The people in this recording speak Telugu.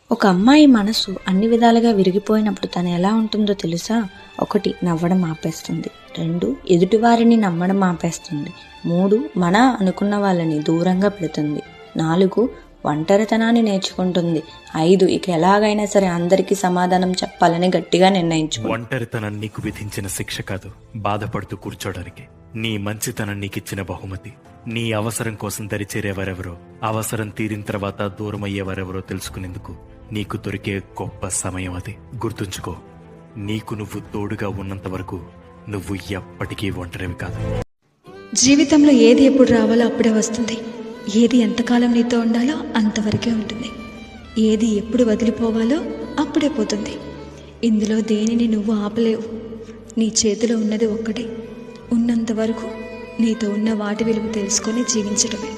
ఒక అమ్మాయి మనసు అన్ని విధాలుగా విరిగిపోయినప్పుడు తను ఎలా ఉంటుందో తెలుసా? 1 నవ్వడం ఆపేస్తుంది, 2 ఎదుటివారిని నమ్మడం ఆపేస్తుంది, 3 మన అనుకున్న వాళ్ళని దూరంగా పెడుతుంది, 4 ఒంటరితనాన్ని నేర్చుకుంటుంది, 5 ఇక ఎలాగైనా సరే అందరికీ సమాధానం చెప్పాలని గట్టిగా నిర్ణయించుకుంటుంది. ఒంటరితనం నీకు విధించిన శిక్ష కాదు, బాధపడుతూ కూర్చోడానికి నీ మంచితనం నీకిచ్చిన బహుమతి. నీ అవసరం కోసం దరిచేరేవారెవరో, అవసరం తీరిన తర్వాత దూరమయ్యేవారెవరో తెలుసుకునేందుకు నీకు దొరికే గొప్ప సమయం అది. గుర్తుంచుకో, నీకు నువ్వు తోడుగా ఉన్నంత వరకు నువ్వు ఎప్పటికీ ఒంటరివి కాదు. జీవితంలో ఏది ఎప్పుడు రావాలో అప్పుడే వస్తుంది. ఏది ఎంతకాలం నీతో ఉండాలో అంతవరకే ఉంటుంది. ఏది ఎప్పుడు వదిలిపోవాలో అప్పుడే పోతుంది. ఇందులో దేనిని నువ్వు ఆపలేవు. నీ చేతిలో ఉన్నది ఒక్కటే. ఉన్నంత వరకు నీతో ఉన్న వాటి విలువ తెలుసుకొని జీవించడమే.